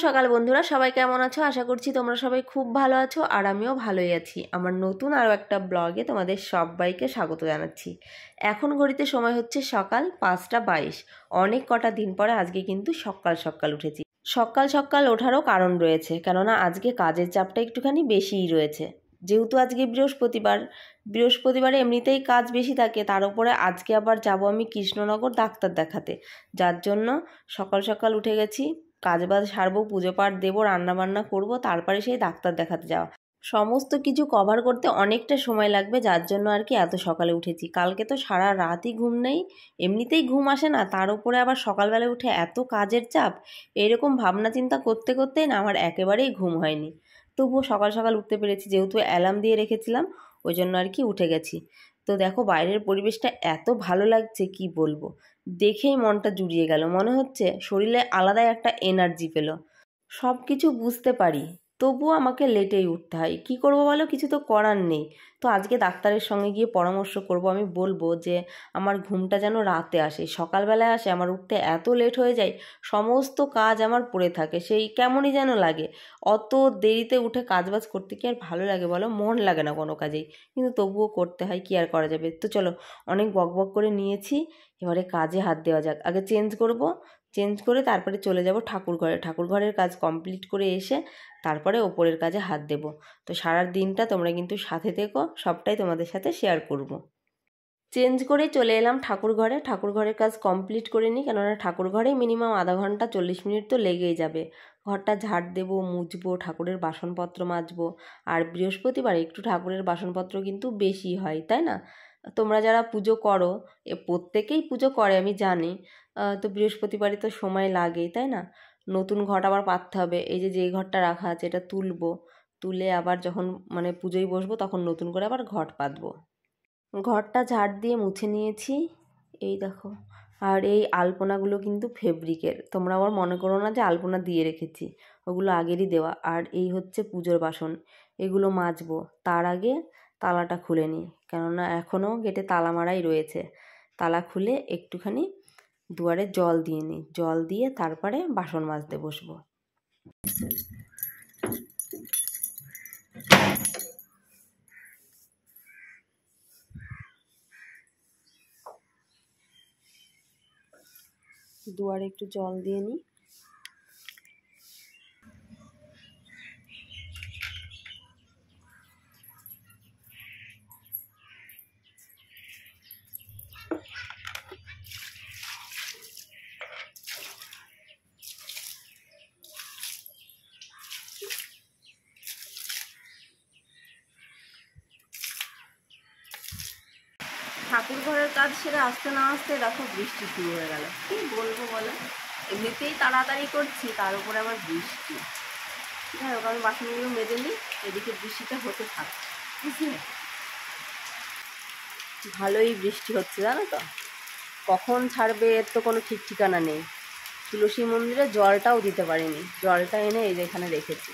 সকাল বন্ধুরা, সবাই কেমন আছো? আশা করছি তোমরা সবাই খুব ভালো আছো আর আমিও ভালোই আছি। আমার নতুন আরও একটা ব্লগে তোমাদের সবাইকে স্বাগত জানাচ্ছি। এখন ঘড়িতে সময় হচ্ছে সকাল 5টা 22। অনেক কটা দিন পরে আজকে কিন্তু সকাল সকাল উঠেছি। সকাল সকাল ওঠারও কারণ রয়েছে, কেননা আজকে কাজের চাপটা একটুখানি বেশিই রয়েছে। যেহেতু আজকে বৃহস্পতিবারে এমনিতেই কাজ বেশি থাকে, তার উপরে আজকে আবার যাব আমি কৃষ্ণনগর ডাক্তার দেখাতে, যার জন্য সকাল সকাল উঠে গেছি। কাজবাজ সারবো, পুজো পাঠ দেবো, রান্নাবান্না করবো, তারপরে সেই ডাক্তার দেখাতে যাওয়া। সমস্ত কিছু কভার করতে অনেকটা সময় লাগবে, যার জন্য আর কি এত সকালে উঠেছি। কালকে তো সারা রাতই ঘুম নেই, এমনিতেই ঘুম আসে না, তার উপরে আবার সকালবেলা উঠে এত কাজের চাপ, এরকম ভাবনা চিন্তা করতে করতেই না আমার একেবারেই ঘুম হয়নি। তবুও সকাল সকাল উঠতে পেরেছি, যেহেতু অ্যালার্ম দিয়ে রেখেছিলাম ওই জন্য আর কি উঠে গেছি। তো দেখো বাইরের পরিবেশটা এত ভালো লাগছে কি বলবো, দেখেই মনটা জুড়িয়ে গেল। মনে হচ্ছে শরীরে আলাদাই একটা এনার্জি পেলো। সব কিছু বুঝতে পারি, তবুও আমাকে লেটেই উঠতে হয়। কি করব বলো, কিছু তো করার নেই। তো আজকে ডাক্তারের সঙ্গে গিয়ে পরামর্শ করব। আমি বলবো যে আমার ঘুমটা যেন রাতে আসে, সকালবেলায় আসে। আমার উঠতে এত লেট হয়ে যায়, সমস্ত কাজ আমার পড়ে থাকে, সেই কেমনই যেন লাগে। অত দেরিতে উঠে কাজবাজ করতে কি আর ভালো লাগে বলো? মন লাগে না কোনো কাজেই, কিন্তু তবুও করতে হয়, কি আর করা যাবে। তো চলো, অনেক বকবক করে নিয়েছি, এবারে কাজে হাত দেওয়া যাক। আগে চেঞ্জ করে তারপরে চলে যাব ঠাকুরঘরের কাজ কমপ্লিট করে এসে তারপরে ওপরের কাজে হাত দেব। তো সারা দিনটা তোমরা কিন্তু সাথে থেকো, সবটাই তোমাদের সাথে শেয়ার করব। চেঞ্জ করে চলে এলাম ঠাকুরঘরের কাজ কমপ্লিট করে নিই, কেননা ঠাকুরঘরেই মিনিমাম আধা ঘন্টা 40 মিনিট তো লেগেই যাবে। ঘরটা ঝাড় দেবো, মুছবো, ঠাকুরের বাসনপত্র মাজবো। আর বৃহস্পতিবার একটু ঠাকুরের বাসনপত্র কিন্তু বেশি হয়, তাই না? তোমরা যারা পুজো করো, প্রত্যেকেই পুজো করে আমি জানি, তো বৃহস্পতিবারই তো সময় লাগেই, তাই না? নতুন ঘট আবার পাততে হবে। এই যে যেই ঘরটা রাখা আছে এটা তুলে আবার যখন মানে পুজোয় বসবো তখন নতুন করে আবার ঘট পাতবো। ঘরটা ঝাড় দিয়ে মুছে নিয়েছি, এই দেখো। আর এই আলপনাগুলো কিন্তু ফেব্রিকের, তোমরা আবার মনে করো না যে আলপনা দিয়ে রেখেছি, ওগুলো আগেরই দেওয়া। আর এই হচ্ছে পুজোর বাসন, এগুলো মাজবো। তার আগে তালাটা খুলে নিই, কেননা এখনও গেটে তালা মারাই রয়েছে। তালা খুলে একটুখানি দুয়ারে জল দিয়ে নিই, জল দিয়ে তারপরে বাসন মাজতে বসবো। দুয়ারে একটু জল দিয়ে নিই। ঠাকুর ঘরের কাজ সেরে আসতে না আসতে দেখো বৃষ্টি শুরু হয়ে গেল। কি বলবো বলো, এমনিতেই তাড়াতাড়ি করছি, তার উপরে আবার বৃষ্টি। যাই হোক, আমি বাসনগুলো মেজে নিই, এদিকে বৃষ্টিটা হতে থাক, বুঝলে? ভালোই বৃষ্টি হচ্ছে জানো তো, কখন ছাড়বে এর তো কোনো ঠিক ঠিকানা নেই। তুলসী মন্দিরে জলটাও দিতে পারিনি, জলটা এনে এই যে এখানে রেখেছি,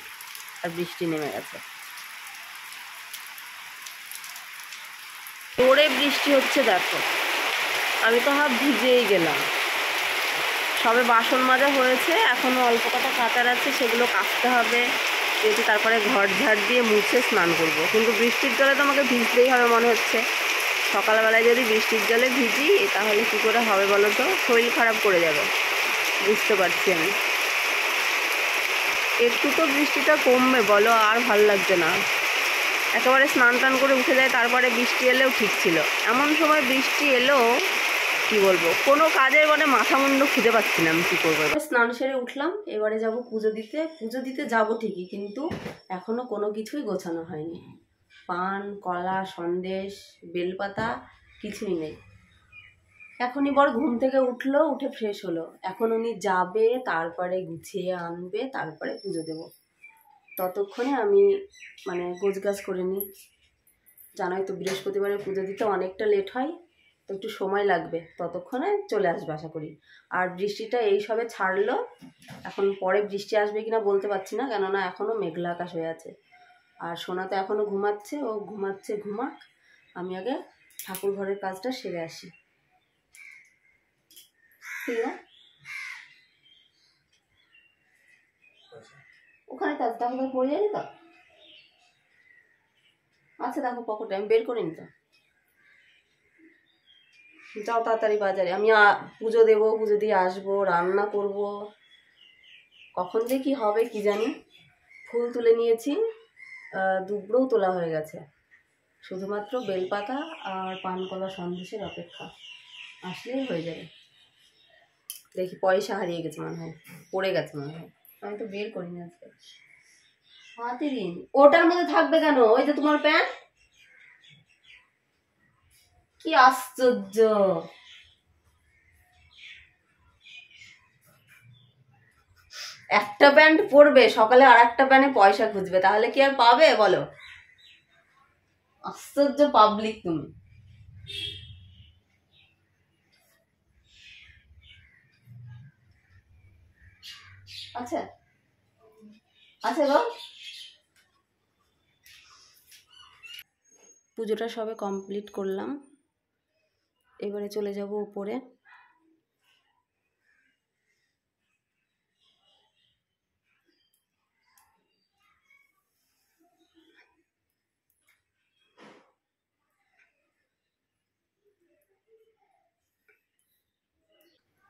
আর বৃষ্টি নেমে গেছে। জোরে বৃষ্টি হচ্ছে দেখো, আমি তো হাফ ভিজেই গেলাম। সবে বাসন মাজা হয়েছে, এখনও অল্প কটা কাচার আছে, সেগুলো কাচতে হবে, যেহেতু তারপরে ঘর ঝাড় দিয়ে মুছে স্নান করব। কিন্তু বৃষ্টির জলে তো আমাকে ভিজতেই হবে মনে হচ্ছে। সকালবেলায় যদি বৃষ্টির জলে ভিজি তাহলে কী করে হবে বলো তো, শরীর খারাপ করে যাবে, বুঝতে পারছি আমি। একটু তো বৃষ্টিটা কমবে বলো, আর ভাল লাগছে না। একেবারে স্নান টান করে উঠে যায়, তারপরে বৃষ্টি এলেও ঠিক ছিল। এমন সময় বৃষ্টি এলো, কি বলবো, কোনো কাজের মানে মাথা মুন্ড খুঁজে পাচ্ছি না আমি কী করবো। স্নান সেরে উঠলাম, এবারে যাব পুজো দিতে যাব ঠিকই, কিন্তু এখনো কোনো কিছুই গোছানো হয়নি। পান, কলা, সন্দেশ, বেলপাতা কিছুই নেই। এখনই বর ঘুম থেকে উঠলো, উঠে ফ্রেশ হলো, এখন উনি যাবে, তারপরে গুছিয়ে আনবে, তারপরে পুজো দেব। ততক্ষণে আমি মানে গোছগাছ করে নিই। জানোই তো বৃহস্পতিবারে পুজো দিতে অনেকটা লেট হয়, তো একটু সময় লাগবে, ততক্ষণে চলে আসবে আশা করি। আর বৃষ্টিটা এই সবে ছাড়লো, এখন পরে বৃষ্টি আসবে কিনা বলতে পারছি না, কেননা এখনও মেঘলা আকাশ হয়ে আছে। আর সোনা তো এখনও ঘুমাচ্ছে, ও ঘুমাক। আমি আগে ঠাকুর ঘরের কাজটা সেরে আসি। ঠিক না? ওখানে তো আছে, তাহলে পড়ে যায়নি তো। আচ্ছা দেখো পকেটে, আমি বের করিনি তো। যাও তাড়াতাড়ি বাজারে, আমি পুজো দেবো, পুজো দিয়ে আসবো, রান্না করব, কখন যে কি হবে কি জানি। ফুল তুলে নিয়েছি, দুব্রোও তোলা হয়ে গেছে, শুধুমাত্র বেলপাতা আর পানকলা সন্দেশের অপেক্ষা, আসলেই হয়ে যাবে। দেখি পয়সা হারিয়ে গেছে মনে হয়, পড়ে গেছে মনে হয়, আমি তো বের করিনি আজকে। হাতে দিন, ওটার মধ্যে থাকবে কেন? ওই যে তোমার প্যান্ট, কি আশ্চর্য। একটা প্যান্ট পরবে, সকালে আর একটা প্যান্টে পয়সা খুঁজবে, তাহলে কি আর পাবে বলো? আশ্চর্য পাবলিক তুমি। আচ্ছা আচ্ছা গো, পুজোটা সবে কমপ্লিট করলাম, এবারে চলে যাব উপরে।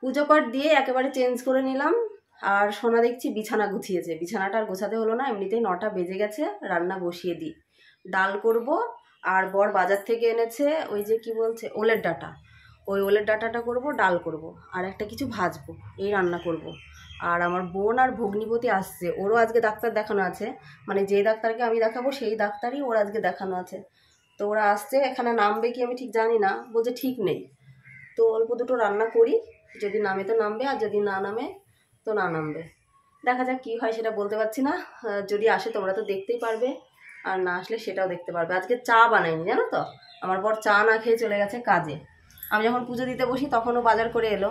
পুজো পাঠ দিয়ে একেবারে চেঞ্জ করে নিলাম, আর সোনা দেখছি বিছানা গুছিয়েছে, বিছানাটা আর গোছাতে হলো না, এমনিতেই 9টা বেজে গেছে, রান্না বসিয়ে দিই। ডাল করব, আর বর বাজার থেকে এনেছে ওই যে কি বলছে ওলের ডাঁটা, ওই ওলের ডাঁটাটা করব, ডাল করব, আর একটা কিছু ভাজবো, এই রান্না করব। আর আমার বোন আর ভগ্নিপতি আসছে, ওরও আজকে ডাক্তার দেখানো আছে, মানে যে ডাক্তারকে আমি দেখাবো সেই ডাক্তারই ওর আজকে দেখানো আছে। তো ওরা আসছে, এখানে নামবে কি আমি ঠিক জানি না, বলছে ঠিক নেই। তো অল্প দুটো রান্না করি, যদি নামে তো নামবে, আর যদি না নামে তো না নামবে। দেখা যাক কী হয়, সেটা বলতে পারছি না। যদি আসে তোমরা তো দেখতেই পারবে, আর না আসলে সেটাও দেখতে পারবে। আজকে চা বানাইনি জানো তো, আমার বর চা না খেয়ে চলে গেছে কাজে। আমি যখন পুজো দিতে বসি তখনও বাজার করে এলো,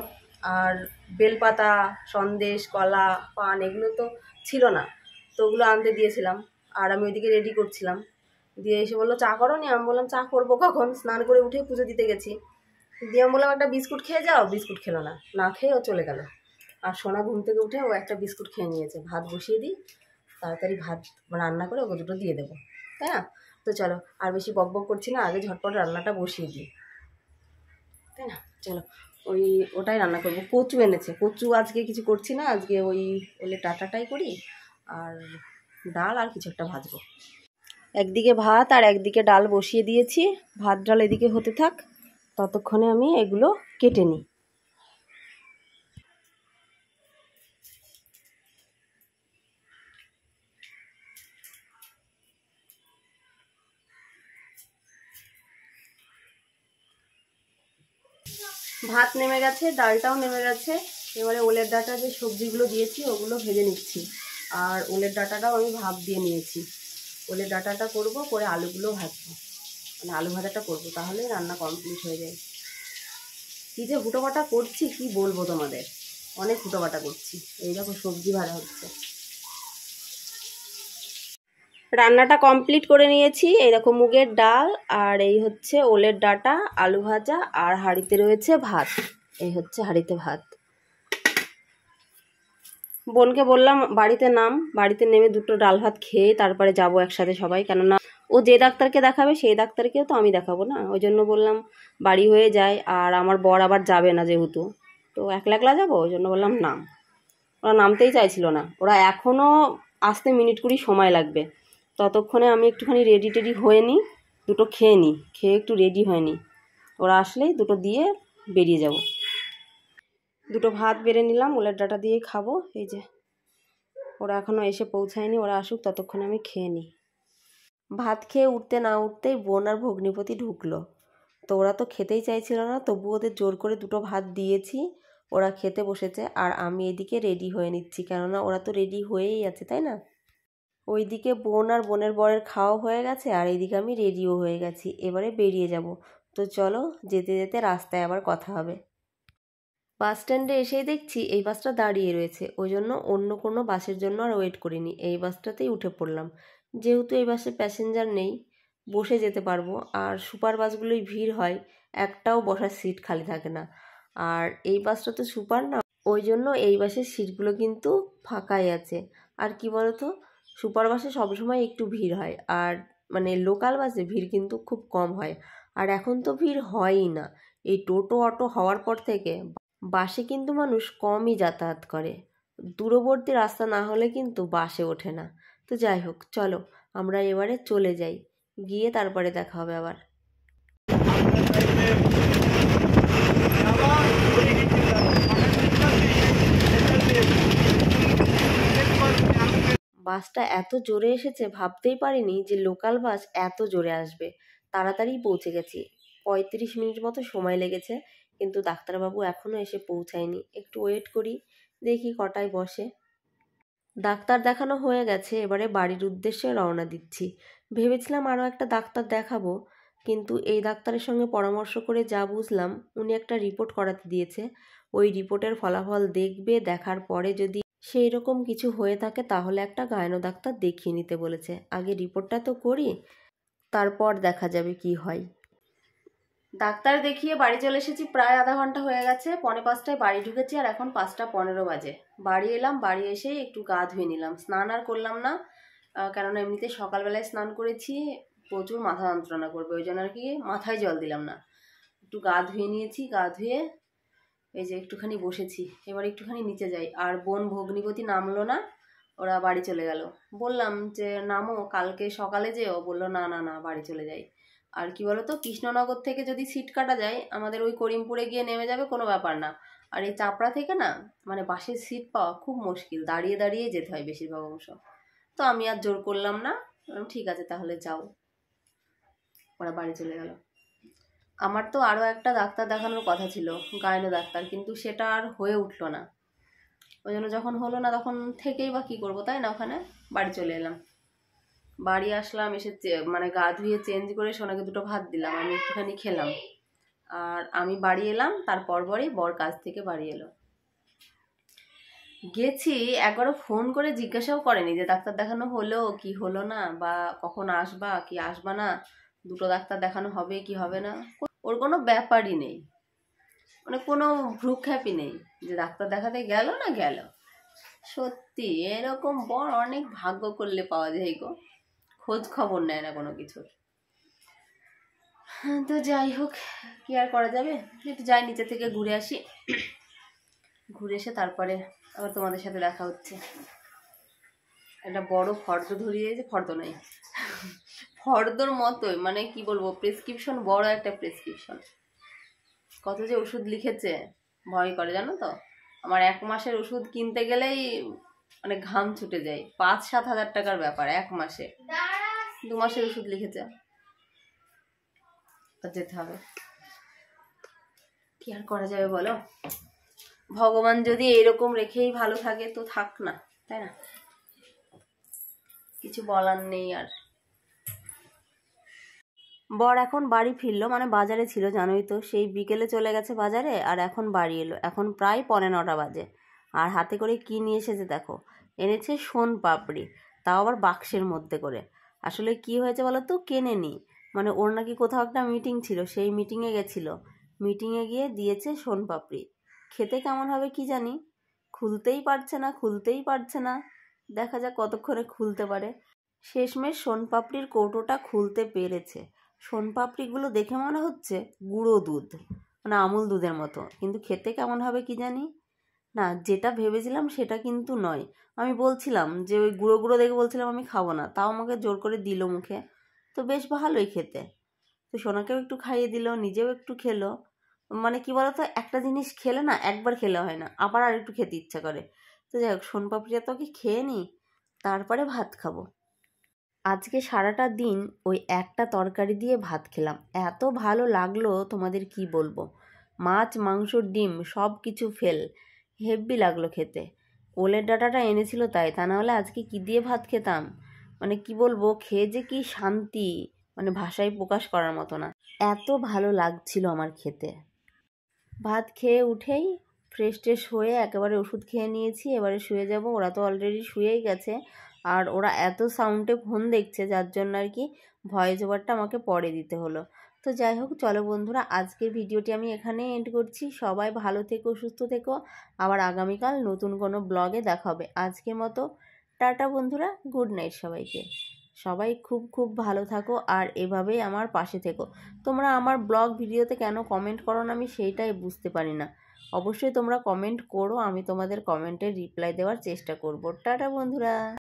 আর বেলপাতা, সন্দেশ, কলা, পান এগুলো তো ছিল না, তো ওগুলো আনতে দিয়েছিলাম। আর আমি ওইদিকে রেডি করছিলাম, দিয়ে এসে বললো চা করো নি, আমি বললাম চা করবো কখন, স্নান করে উঠে পুজো দিতে গেছি। দিয়ে আমি বললাম একটা বিস্কুট খেয়ে যাও, বিস্কুট খেলো না, না খেয়ে ও চলে গেল। আর সোনা ঘুম থেকে উঠে ও একটা বিস্কুট খেয়ে নিয়েছে। ভাত বসিয়ে দিই, তাড়াতাড়ি ভাত রান্না করে ওকে দুটো দিয়ে দেবো, তাই না? তো চলো আর বেশি বক বক করছি না, আগে ঝটপট রান্নাটা বসিয়ে দিই, তাই না? চলো ওই ওটাই রান্না করবো। কচু এনেছে, কচু আজকে কিছু করছি না, আজকে ওই ওলে টাটাটাই করি, আর ডাল আর কিছু একটা ভাজবো। একদিকে ভাত আর একদিকে ডাল বসিয়ে দিয়েছি, ভাত ডাল এদিকে হতে থাক, ততক্ষণে আমি এগুলো কেটে নিই। ভাত নেমে গেছে, ডালটাও নেমে গেছে, এবারে ওলের ডাঁটা যে সবজিগুলো দিয়েছি ওগুলো ভেজে নিচ্ছি, আর ওলের ডাঁটাটাও আমি ভাপ দিয়ে নিয়েছি। ওলের ডাঁটাটা করবো, করে আলুগুলো ভাজবো, মানে আলু ভাজাটা করবো, তাহলে রান্না কমপ্লিট হয়ে যায়। কী যে হুটোপাটা করছি কি বলবো তোমাদের, অনেক হুটোপাটা করছি। এই দেখো সবজি ভাজা হচ্ছে, রান্নাটা কমপ্লিট করে নিয়েছি। এই দেখো মুগের ডাল, আর এই হচ্ছে ওলের ডাঁটা, আলু ভাজা, আর হাঁড়িতে রয়েছে ভাত, এই হচ্ছে হাঁড়িতে ভাত। বোনকে বললাম বাড়িতে নাম, বাড়িতে নেমে দুটো ডাল ভাত খেয়ে তারপরে যাব একসাথে সবাই, কেননা ও যে ডাক্তারকে দেখাবে সেই ডাক্তারকেও তো আমি দেখাবো না, ওই জন্য বললাম বাড়ি হয়ে যায়, আর আমার বর আবার যাবে না যেহেতু, তো একলা একলা যাবো, ওই জন্য বললাম নাম। ওরা নামতেই চাইছিল না, ওরা এখনও আসতে মিনিট 20 সময় লাগবে, ততক্ষণে আমি একটুখানি রেডি টেডি হয়ে নিই, দুটো খেয়ে নিই, খেয়ে একটু রেডি হয়ে নিই, ওরা আসলেই দুটো দিয়ে বেরিয়ে যাব। দুটো ভাত বেড়ে নিলাম, ওলের ডাঁটা দিয়েই খাবো। এই যে ওরা এখনও এসে পৌঁছায়নি, ওরা আসুক ততক্ষণে আমি খেয়ে নিই। ভাত খেয়ে উঠতে না উঠতেই বোন আর ভগ্নিপতি ঢুকলো, তো ওরা তো খেতেই চাইছিল না, তবু ওদের জোর করে দুটো ভাত দিয়েছি, ওরা খেতে বসেছে, আর আমি এদিকে রেডি হয়ে নিচ্ছি, কেননা ওরা তো রেডি হয়েই আছে, তাই না? ওইদিকে বোন আর বোনের বরের খাওয়া হয়ে গেছে, আর এইদিকে আমি রেডিও হয়ে গেছি, এবারে বেরিয়ে যাব। তো চলো যেতে যেতে রাস্তায় আবার কথা হবে। বাস স্ট্যান্ডে এসেই দেখছি এই বাসটা দাঁড়িয়ে রয়েছে, ওই জন্য অন্য কোনো বাসের জন্য আর ওয়েট করিনি, এই বাসটাতেই উঠে পড়লাম। যেহেতু এই বাসে প্যাসেঞ্জার নেই, বসে যেতে পারবো, আর সুপার বাসগুলোই ভিড় হয়, একটাও বসার সিট খালি থাকে না, আর এই বাসটা তো সুপার না, ওই জন্য এই বাসের সিটগুলো কিন্তু ফাঁকাই আছে। আর কি বলো তো, সুপার বাসে সবসময় একটু ভিড় হয়, আর মানে লোকাল বাসে ভিড় কিন্তু খুব কম হয়। আর এখন তো ভিড় হয়ই না, এই টোটো অটো হওয়ার পর থেকে বাসে কিন্তু মানুষ কমই যাতায়াত করে। দূরবর্তী রাস্তা না হলে কিন্তু বাসে ওঠে না। তো যাই হোক, চলো আমরা এবারে চলে যাই, গিয়ে তারপরে দেখা হবে আবার। বাসটা এত জোরে এসেছে, ভাবতেই পারিনি যে লোকাল বাস এত জোরে আসবে। তাড়াতাড়ি পৌঁছে গেছি, 35 মিনিট মতো সময় লেগেছে, কিন্তু ডাক্তারবাবু এখনও এসে পৌঁছায়নি। একটু ওয়েট করি, দেখি কটায় বসে। ডাক্তার দেখানো হয়ে গেছে, এবারে বাড়ির উদ্দেশ্যে রওনা দিচ্ছি। ভেবেছিলাম আরও একটা ডাক্তার দেখাবো, কিন্তু এই ডাক্তারের সঙ্গে পরামর্শ করে যা বুঝলাম, উনি একটা রিপোর্ট করাতে দিয়েছে। ওই রিপোর্টের ফলাফল দেখবে, দেখার পরে যদি সেই রকম কিছু হয়ে থাকে তাহলে একটা গাইনো ডাক্তার দেখিয়ে নিতে বলেছে। আগে রিপোর্টটা তো করি, তারপর দেখা যাবে কি হয়। ডাক্তার দেখিয়ে বাড়ি চলে এসেছি, প্রায় আধা ঘন্টা হয়ে গেছে। 4:45টায় বাড়ি ঢুকেছি, আর এখন 5:15 বাজে। বাড়ি এলাম, বাড়ি এসে একটু গা ধুয়ে নিলাম, স্নান আর করলাম না, কেননা এমনিতে সকালবেলায় স্নান করেছি, প্রচুর মাথা যন্ত্রণা করবে, ওই জন্য আর কি মাথায় জল দিলাম না। একটু গা ধুয়ে নিয়েছি, গা ধুয়ে এই যে একটুখানি বসেছি। এবার একটুখানি নিচে যাই। আর বোন ভগ্নিপতি নামলো না, ওরা বাড়ি চলে গেল। বললাম যে নামো, কালকে সকালে যেও, বললো না না না বাড়ি চলে যাই। আর কি বলতো, কৃষ্ণনগর থেকে যদি সিট কাটা যায় আমাদের ওই করিমপুরে গিয়ে নেমে যাবে, কোনো ব্যাপার না। আর এই চাপড়া থেকে না, মানে বাসের সিট পাওয়া খুব মুশকিল, দাঁড়িয়ে দাঁড়িয়ে যেতে হয় বেশিরভাগ অংশ। তো আমি আর জোর করলাম না, ঠিক আছে তাহলে যাও। ওরা বাড়ি চলে গেল। আমার তো আরও একটা ডাক্তার দেখানোর কথা ছিল, গাইনো ডাক্তার, কিন্তু সেটা আর হয়ে উঠলো না। ওই জন্য যখন হলো না তখন থেকেই বা কী করবো, তাই না, ওখানে বাড়ি চলে এলাম। বাড়ি আসলাম, এসে মানে গা ধুয়ে চেঞ্জ করে সোনাকে দুটো ভাত দিলাম, আমি একটুখানি খেলাম। আর আমি বাড়ি এলাম, তারপর পরই বর কাজ থেকে বাড়ি এলো। গেছি, একবারও ফোন করে জিজ্ঞাসাও করেনি যে ডাক্তার দেখানো হলো কি হলো না, বা কখন আসবা কি আসবা না, দুটো ডাক্তার দেখানো হবে কি হবে না, ওর কোনো ব্যাপারই নেই। মানে কোনো ভ্রুক্ষেপই নেই যে ডাক্তার দেখাতে গেল না গেল। সত্যি এরকম বর অনেক ভাগ্য করলে পাওয়া যায় গো, খোঁজ খবর নেয় না কোনো কিছুর। তো যাই হোক, কি আর করা যাবে, একটু যাই নিচে থেকে ঘুরে আসি, ঘুরে এসে তারপরে আবার তোমাদের সাথে দেখা হচ্ছে। একটা বড় ফর্দ ধরিয়েছে, ফর্দ নাই, ফর্দর মতোই, মানে কি বলবো, প্রেসক্রিপশন, বড় একটা প্রেসক্রিপশন। কত যে ওষুধ লিখেছে, ভয় করে জানো তো। আমার 1 মাসের ওষুধ কিনতে গেলেই মানে ঘাম ছুটে যায়, 5-7 হাজার টাকার ব্যাপার 1 মাসে। 2 মাসের ওষুধ লিখেছে, যেতে হবে, কি আর করা যাবে বলো। ভগবান যদি এরকম রেখেই ভালো থাকে তো থাক না, তাই না, কিছু বলার নেই আর। বর এখন বাড়ি ফিরলো, মানে বাজারে ছিল জানোই তো, সেই বিকেলে চলে গেছে বাজারে, আর এখন বাড়ি এলো, এখন প্রায় 9:15 বাজে। আর হাতে করে কি নিয়ে এসেছে দেখো, এনেছে সোন পাপড়ি, তাও আবার বাক্সের মধ্যে করে। আসলে কি হয়েছে বলো তো, কেনেনি, মানে ওর নাকি কোথাও একটা মিটিং ছিল, সেই মিটিংয়ে গেছিলো, মিটিংয়ে গিয়ে দিয়েছে সোন পাপড়ি। খেতে কেমন হবে কি জানি, খুলতেই পারছে না, খুলতেই পারছে না, দেখা যাক কতক্ষণে খুলতে পারে। শেষমেশ সোনপাপড়ির কৌটোটা খুলতে পেরেছে। সোনপাপড়িগুলো দেখে মনে হচ্ছে গুঁড়ো দুধ, মানে আমুল দুধের মতো, কিন্তু খেতে কেমন হবে কি জানি। না, যেটা ভেবেছিলাম সেটা কিন্তু নয়। আমি বলছিলাম যে ওই গুঁড়ো গুঁড়ো দেখে বলছিলাম আমি খাবো না, তাও আমাকে জোর করে দিল মুখে, তো বেশ ভালোই খেতে। তো সোনাকেও একটু খাইয়ে দিল, নিজেও একটু খেলো। মানে কি বলতো, একটা জিনিস খেলে না একবার খেলে হয় না, আবার আর একটু খেতে ইচ্ছা করে। তো যাই হোক, সোনপাপড়িটা তো কি খেয়ে নিই, তারপরে ভাত খাবো। আজকে সারাটা দিন ওই একটা তরকারি দিয়ে ভাত খেলাম, এত ভালো লাগলো তোমাদের কি বলবো। মাছ মাংস ডিম সব কিছু ফেল, হেব্বি লাগলো খেতে। ওলের ডাঁটাটা এনেছিল তাই, তা নাহলে আজকে কি দিয়ে ভাত খেতাম। মানে কি বলবো, খেয়ে যে কি শান্তি, মানে ভাষায় প্রকাশ করার মতো না, এত ভালো লাগছিল আমার খেতে। ভাত খেয়ে উঠেই ফ্রেশ ট্রেশ হয়ে একেবারে ওষুধ খেয়ে নিয়েছি, এবারে শুয়ে যাব। ওরা তো অলরেডি শুয়েই গেছে, আর ওরা এত সাউন্ডে ফোন দেখছে যার জন্য আর কি ভয়েস ওভারটা আমাকে পরে দিতে হলো। তো যাই হোক, চলো বন্ধুরা, আজকের ভিডিওটি আমি এখানে এন্ড করছি। সবাই ভালো থেকো, সুস্থ থেকো, আবার আগামীকাল নতুন কোনো ব্লগে দেখা হবে। আজকের মতো টাটা বন্ধুরা, গুড নাইট সবাইকে। সবাই খুব খুব ভালো থাকো আর এভাবেই আমার পাশে থেকো। তোমরা আমার ব্লগ ভিডিওতে কেন কমেন্ট করো না আমি সেইটাই বুঝতে পারি না। অবশ্যই তোমরা কমেন্ট করো, আমি তোমাদের কমেন্টের রিপ্লাই দেওয়ার চেষ্টা করব। টাটা বন্ধুরা।